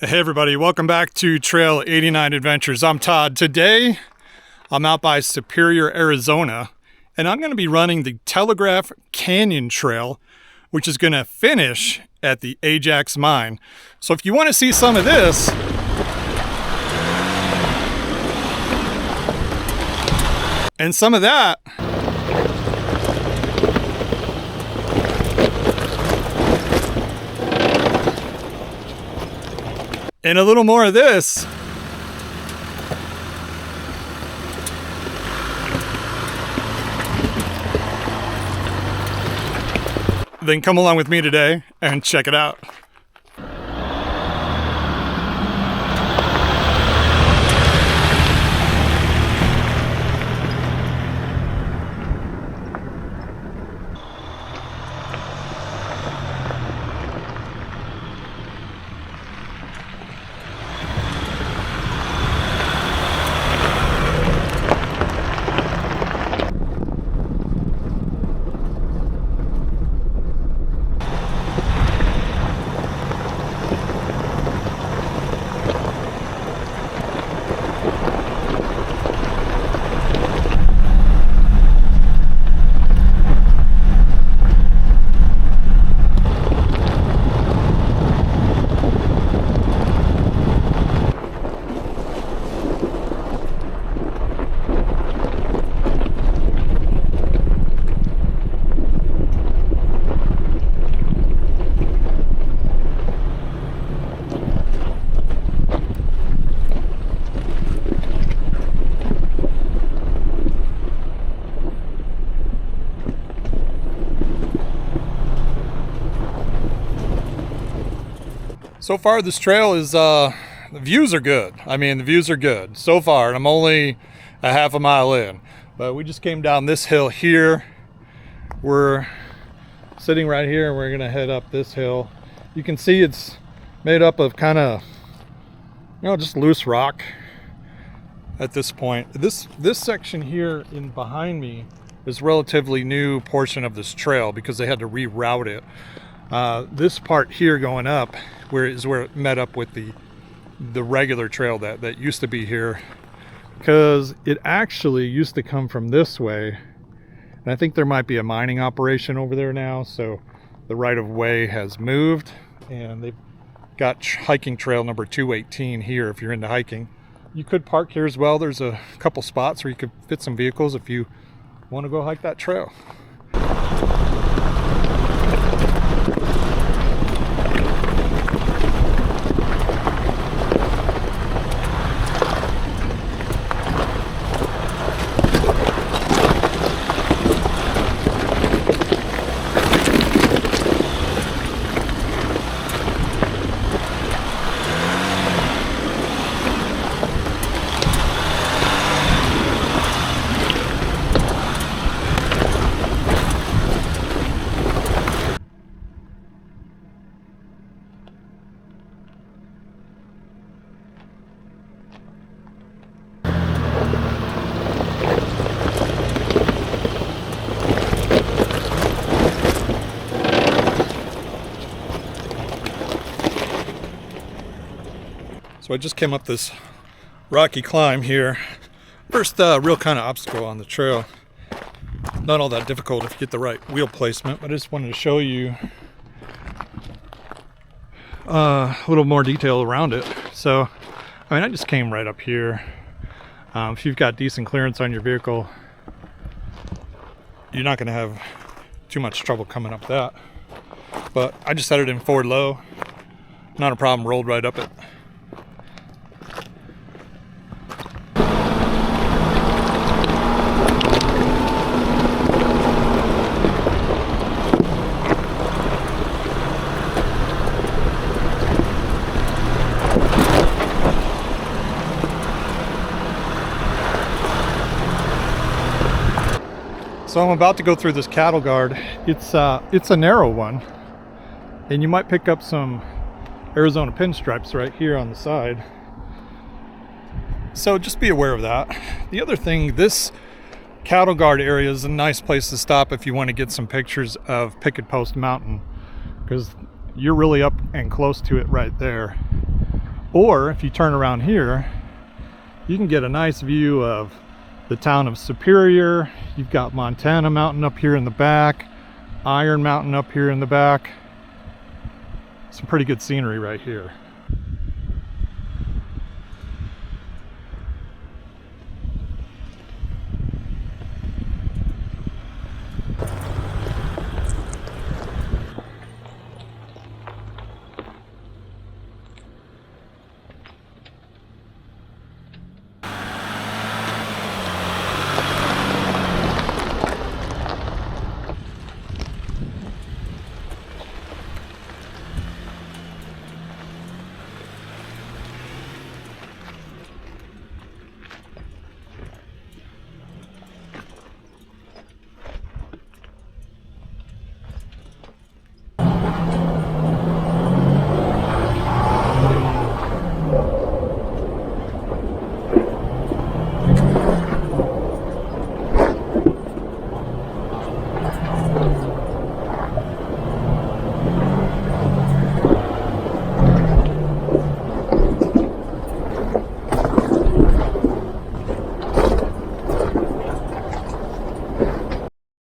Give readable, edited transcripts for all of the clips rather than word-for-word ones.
Hey everybody, welcome back to Trail 89 Adventures. I'm Todd. Today, I'm out by Superior, Arizona, and I'm going to be running the Telegraph Canyon Trail, which is going to finish at the Ajax mine. So if you want to see some of this, and some of that, and a little more of this, then come along with me today and check it out. So far this trail is, the views are good. I mean, the views are good so far, and I'm only a half a mile in. But we just came down this hill here. We're sitting right here, and we're gonna head up this hill. You can see it's made up of kind of, just loose rock at this point. This section here in behind me is relatively new portion of this trail because they had to reroute it. This part here going up where it met up with the regular trail that used to be here, because it actually used to come from this way, and I think there might be a mining operation over there now, so the right of way has moved, and they've got hiking trail number 218 here. If you're into hiking, you could park here as well. There's a couple spots where you could fit some vehicles if you want to go hike that trail. So I just came up this rocky climb here. First real kind of obstacle on the trail. Not all that difficult if you get the right wheel placement, but I just wanted to show you a little more detail around it. So, I mean, I just came right up here. If you've got decent clearance on your vehicle, you're not going to have too much trouble coming up that. But I just set it in forward low. Not a problem, rolled right up it. So I'm about to go through this cattle guard. It's a narrow one, and you might pick up some Arizona pinstripes right here on the side. So just be aware of that. The other thing, this cattle guard area is a nice place to stop if you want to get some pictures of Picketpost Mountain, because you're really up and close to it right there. Or if you turn around here, you can get a nice view of the town of Superior. You've got Montana Mountain up here in the back, Iron Mountain up here in the back. Some pretty good scenery right here.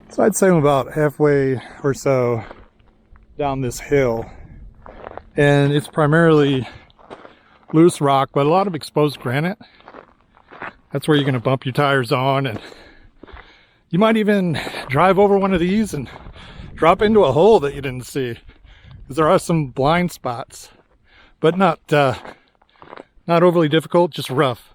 So I'd say I'm about halfway or so down this hill, and it's primarily loose rock, but a lot of exposed granite. That's where you're going to bump your tires on, and you might even drive over one of these and drop into a hole that you didn't see, because there are some blind spots, but not overly difficult, just rough.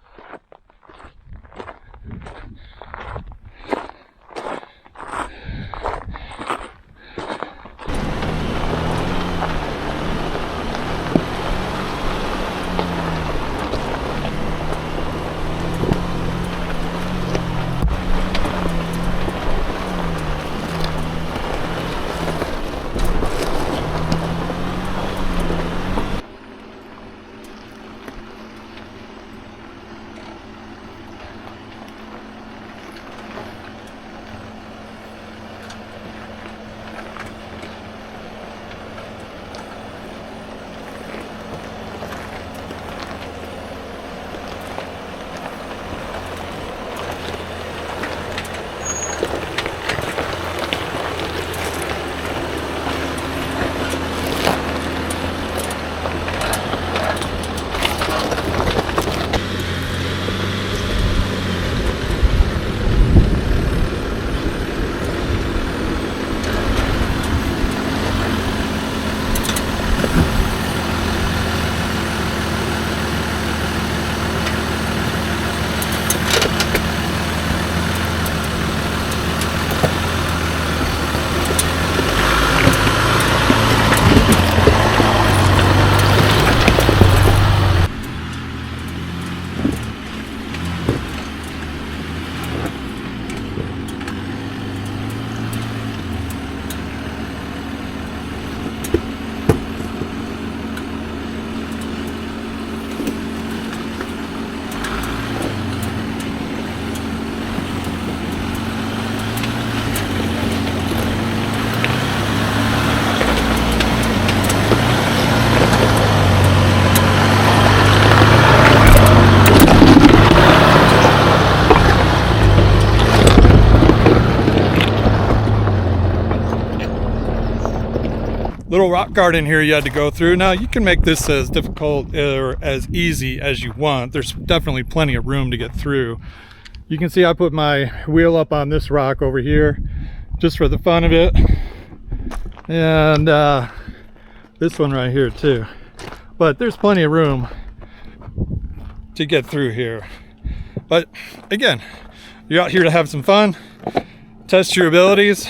Little rock garden here you had to go through. Now you can make this as difficult or as easy as you want. There's definitely plenty of room to get through. You can see I put my wheel up on this rock over here just for the fun of it, and this one right here too. But there's plenty of room to get through here. But again, you're out here to have some fun, test your abilities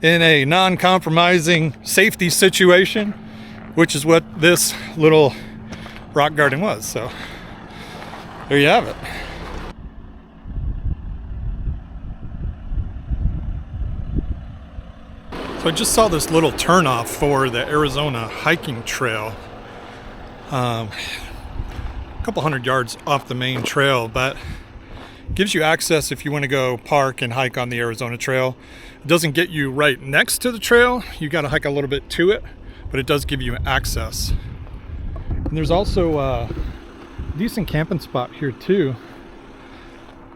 in a non-compromising safety situation, which is what this little rock garden was. So there you have it. So I just saw this little turnoff for the Arizona hiking trail, a couple hundred yards off the main trail, but gives you access if you want to go park and hike on the Arizona trail. It doesn't get you right next to the trail. You got to hike a little bit to it, but it does give you access. And there's also a decent camping spot here too.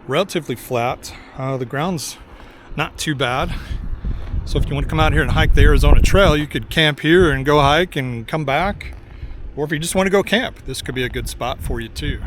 Relatively flat. The ground's not too bad. So if you want to come out here and hike the Arizona Trail, you could camp here and go hike and come back. Or if you just want to go camp, this could be a good spot for you too.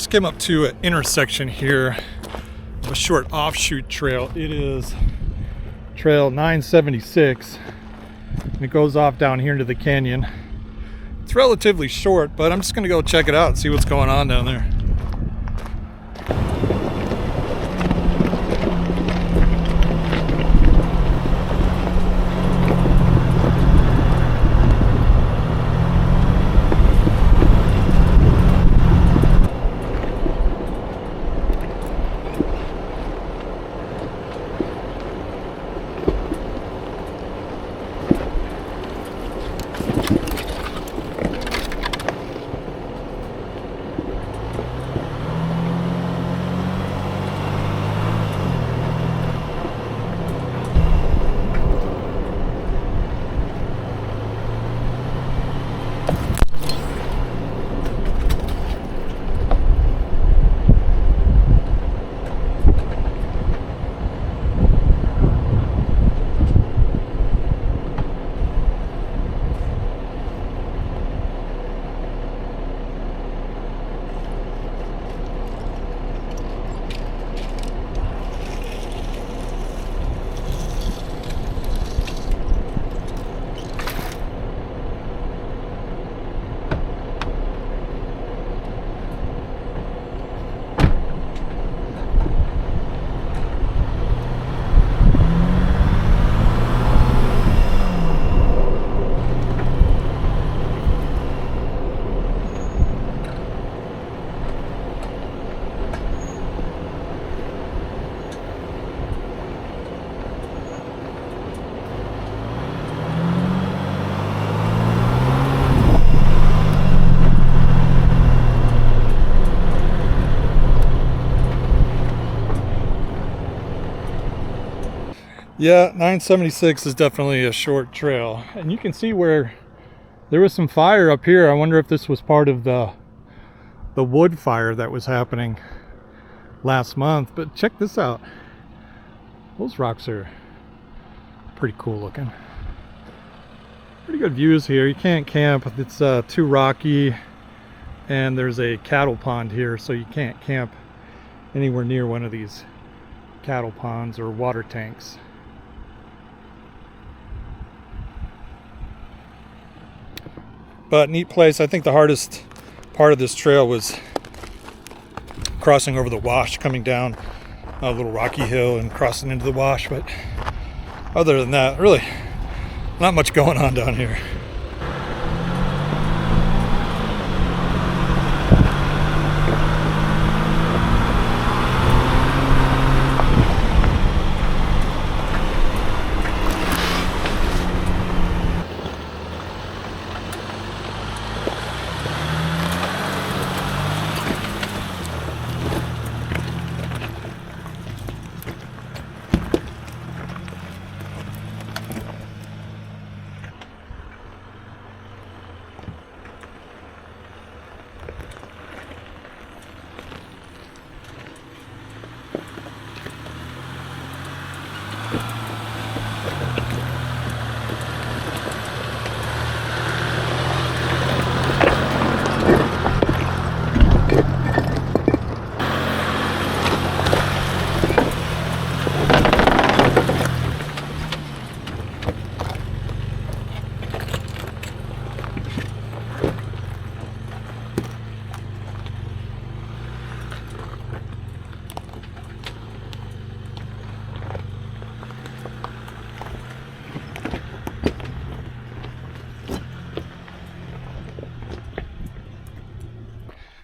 Came up to an intersection here, a short offshoot trail. It is trail 976 and it goes off down here into the canyon. It's relatively short, but I'm just gonna go check it out and see what's going on down there. Yeah, 976 is definitely a short trail, and you can see where there was some fire up here. I wonder if this was part of the wood fire that was happening last month. But check this out. Those rocks are pretty cool looking. Pretty good views here. You can't camp. It's too rocky, and there's a cattle pond here, so you can't camp anywhere near one of these cattle ponds or water tanks. But neat place. I think the hardest part of this trail was crossing over the wash, coming down a little rocky hill and crossing into the wash. But other than that, really not much going on down here.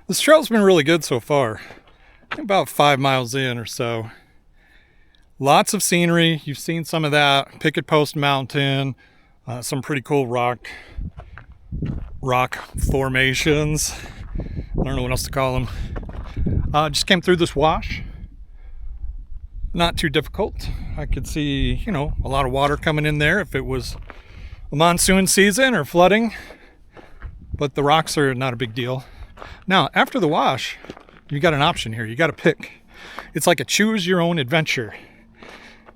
This trail's been really good so far. I think about 5 miles in or so. Lots of scenery. You've seen some of that. Picketpost Mountain, some pretty cool rock formations. I don't know what else to call them. Just came through this wash. Not too difficult. I could see, you know, a lot of water coming in there if it was a monsoon season or flooding, but the rocks are not a big deal. Now, after the wash, you got an option here. You got to pick. It's like a choose your own adventure.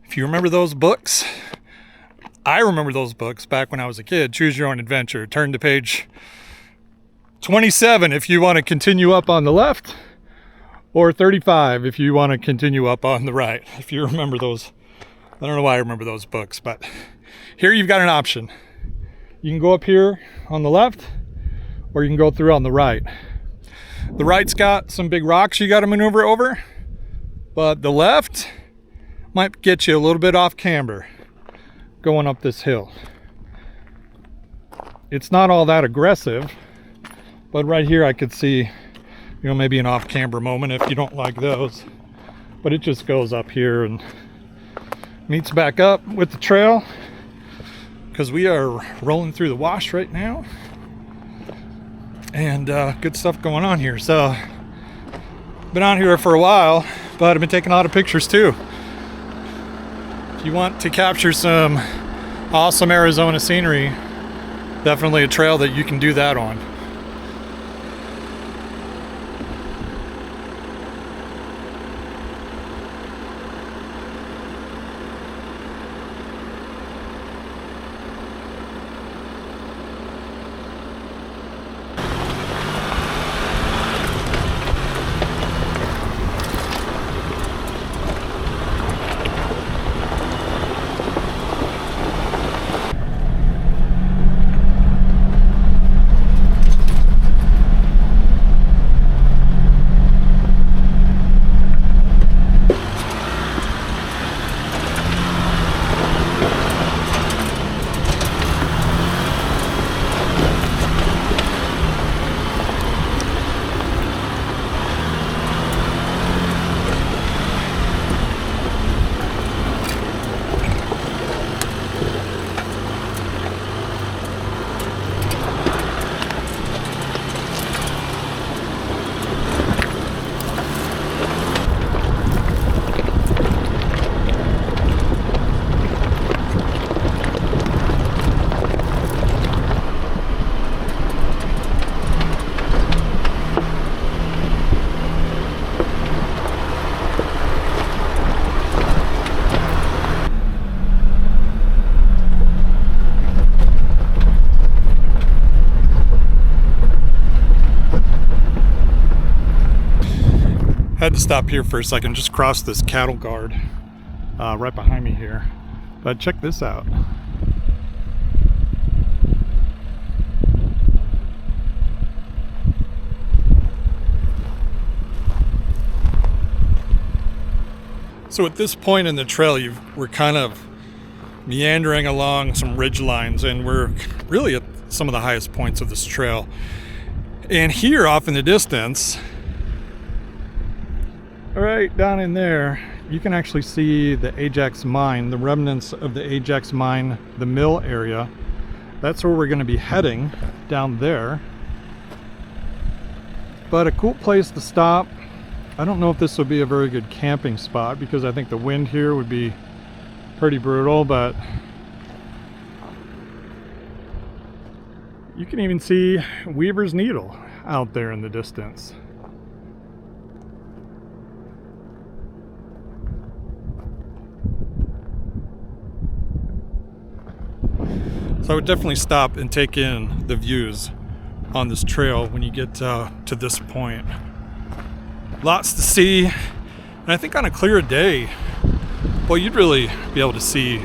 If you remember those books, I remember those books back when I was a kid. Choose your own adventure. Turn to page 27 if you want to continue up on the left, or 35 if you want to continue up on the right. If you remember those, I don't know why I remember those books, but here you've got an option. You can go up here on the left, or you can go through on the right. The right's got some big rocks you got to maneuver over, but the left might get you a little bit off camber going up this hill. It's not all that aggressive, but right here I could see, you know, maybe an off camber moment if you don't like those. But it just goes up here and meets back up with the trail, because we are rolling through the wash right now. And good stuff going on here. So been out here for a while, but I've been taking a lot of pictures too. If you want to capture some awesome Arizona scenery, definitely a trail that you can do that on. Had to stop here for a second, just cross this cattle guard right behind me here. But check this out. So at this point in the trail, we're kind of meandering along some ridge lines, and we're really at some of the highest points of this trail. And here off in the distance, right down in there, you can actually see the Ajax mine, the remnants of the Ajax mine, the mill area. That's where we're going to be heading, down there. But a cool place to stop. I don't know if this would be a very good camping spot, because I think the wind here would be pretty brutal, but you can even see Weaver's Needle out there in the distance. So I would definitely stop and take in the views on this trail when you get to this point. Lots to see, and I think on a clear day, well, you'd really be able to see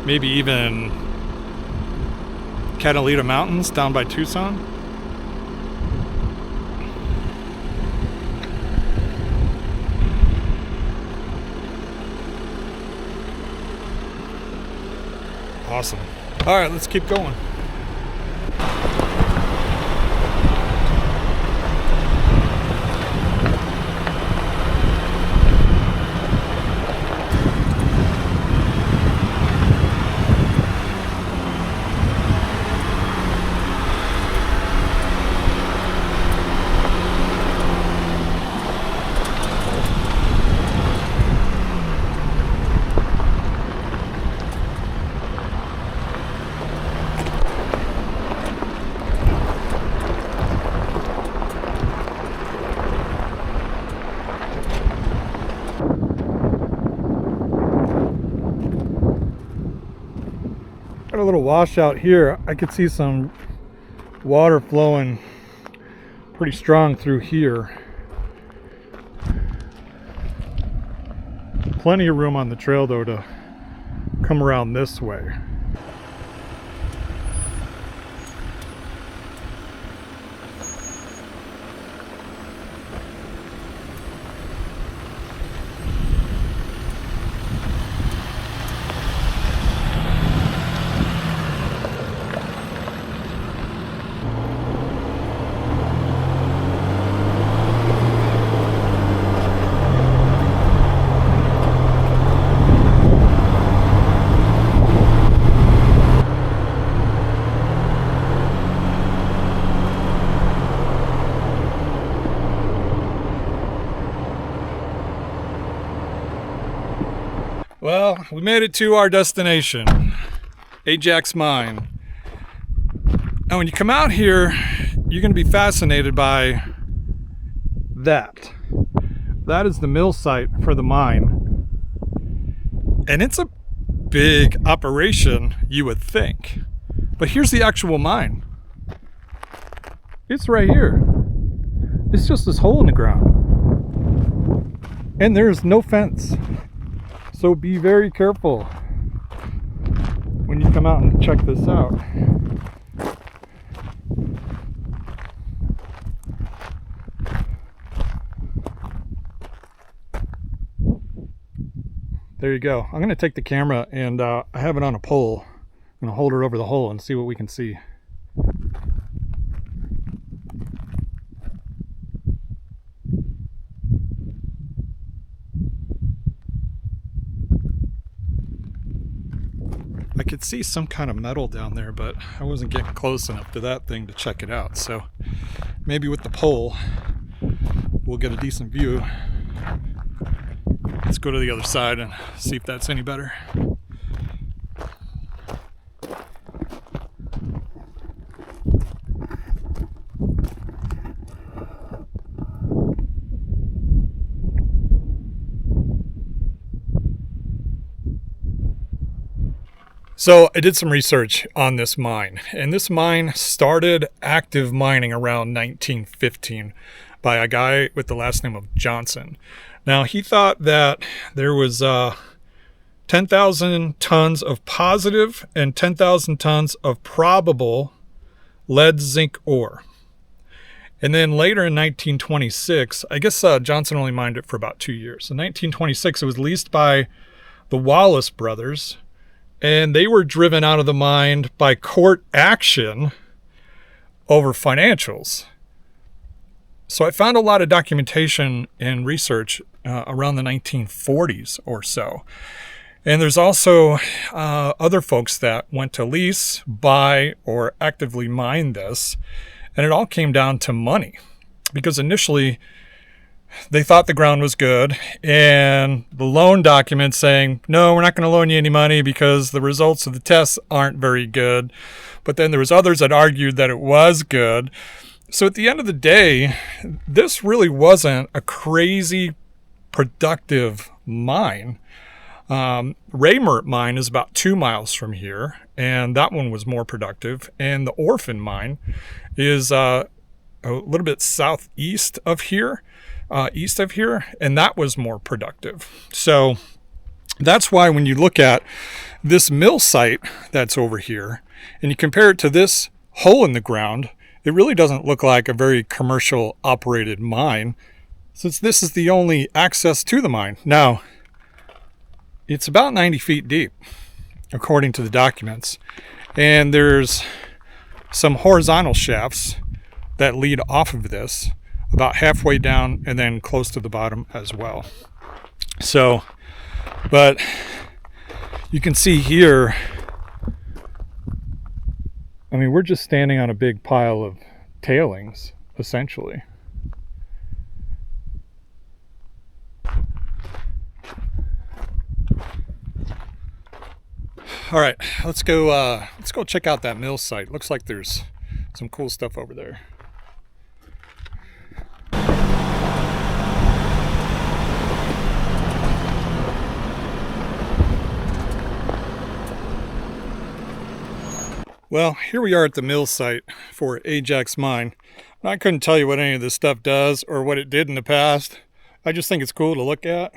maybe even Catalina Mountains down by Tucson. Awesome. All right, let's keep going. Got a little washout here. I could see some water flowing pretty strong through here. Plenty of room on the trail though to come around this way. Well, we made it to our destination, Ajax Mine. Now when you come out here, you're going to be fascinated by that. That is the mill site for the mine. And it's a big operation, you would think. But here's the actual mine. It's right here. It's just this hole in the ground. And there's no fence. So be very careful when you come out and check this out. There you go. I'm going to take the camera and I have it on a pole. I'm going to hold it over the hole and see what we can see. I could see some kind of metal down there, but I wasn't getting close enough to that thing to check it out. So maybe with the pole, we'll get a decent view. Let's go to the other side and see if that's any better. So I did some research on this mine, and this mine started active mining around 1915 by a guy with the last name of Johnson. Now he thought that there was 10,000 tons of positive and 10,000 tons of probable lead zinc ore. And then later in 1926, I guess Johnson only mined it for about 2 years. In 1926, it was leased by the Wallace brothers, and they were driven out of the mine by court action over financials. So I found a lot of documentation and research around the 1940s or so. And there's also other folks that went to lease, buy, or actively mine this. And it all came down to money. Because initially, they thought the ground was good, and the loan documents saying, no, we're not going to loan you any money because the results of the tests aren't very good. But then there was others that argued that it was good. So at the end of the day, this really wasn't a crazy productive mine. Raymert mine is about 2 miles from here, and that one was more productive. And the Orphan mine is a little bit southeast of here. East of here, and that was more productive. So that's why when you look at this mill site that's over here and you compare it to this hole in the ground, it really doesn't look like a very commercial operated mine, since this is the only access to the mine. Now, it's about 90 feet deep, according to the documents, and there's some horizontal shafts that lead off of this about halfway down and then close to the bottom as well. So, but you can see here, I mean, we're just standing on a big pile of tailings, essentially. All right, let's go check out that mill site. Looks like there's some cool stuff over there. Well, here we are at the mill site for Ajax mine. I couldn't tell you what any of this stuff does or what it did in the past. I just think it's cool to look at.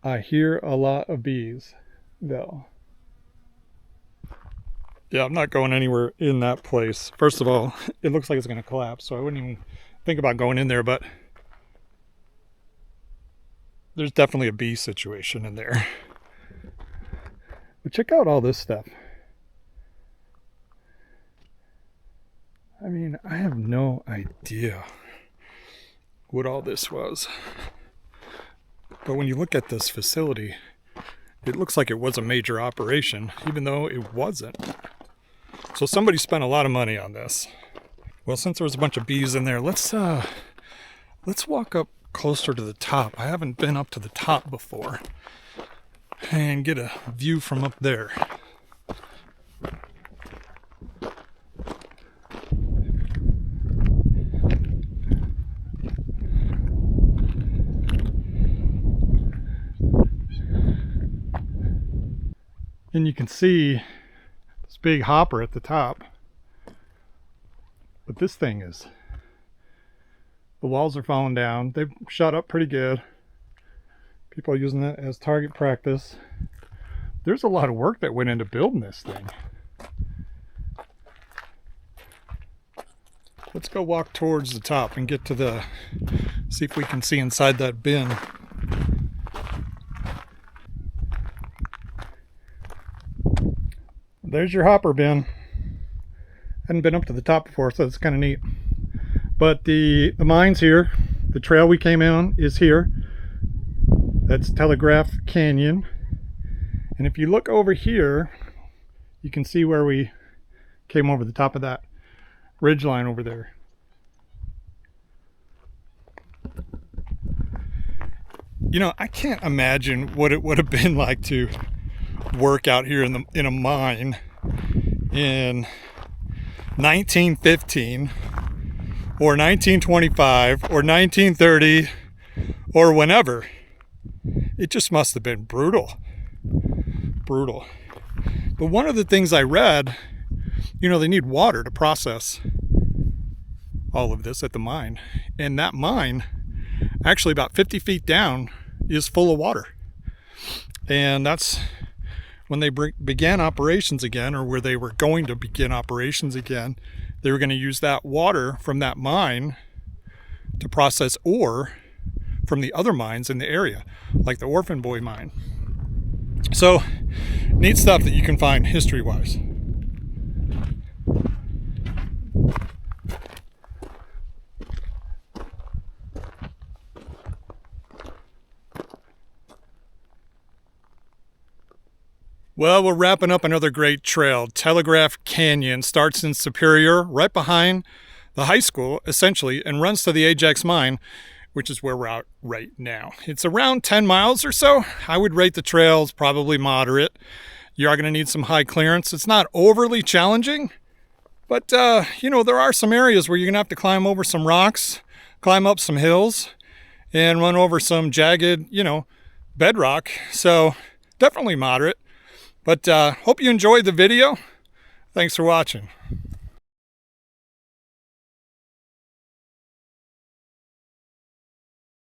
I hear a lot of bees, though. Yeah, I'm not going anywhere in that place. First of all, it looks like it's going to collapse, so I wouldn't even think about going in there, but there's definitely a bee situation in there. But check out all this stuff. I mean, I have no idea what all this was. But when you look at this facility, it looks like it was a major operation, even though it wasn't. So somebody spent a lot of money on this. Well, since there was a bunch of bees in there, let's walk up closer to the top. I haven't been up to the top before. And get a view from up there. And you can see this big hopper at the top. But this thing is, the walls are falling down. They've shot up pretty good. People are using it as target practice. There's a lot of work that went into building this thing. Let's go walk towards the top and get to the, see if we can see inside that bin. There's your hopper bin. Hadn't been up to the top before, so it's kind of neat. But the mine's here. The trail we came in is here. That's Telegraph Canyon. And if you look over here, you can see where we came over the top of that ridge line over there. You know, I can't imagine what it would have been like to work out here in a mine in 1915 or 1925 or 1930 or whenever. It just must have been brutal. Brutal. But one of the things I read, you know, they need water to process all of this at the mine. And that mine, actually about 50 feet down, is full of water. And that's when they began operations again, or where they were going to begin operations again, they were going to use that water from that mine to process ore from the other mines in the area, like the Orphan Boy mine. So, neat stuff that you can find history-wise. Well, we're wrapping up another great trail. Telegraph Canyon starts in Superior, right behind the high school, essentially, and runs to the Ajax mine, which is where we're out right now. It's around 10 miles or so. I would rate the trails probably moderate. You are going to need some high clearance. It's not overly challenging, but you know, there are some areas where you're going to have to climb over some rocks, climb up some hills, and run over some jagged, you know, bedrock. So definitely moderate. But hope you enjoyed the video. Thanks for watching.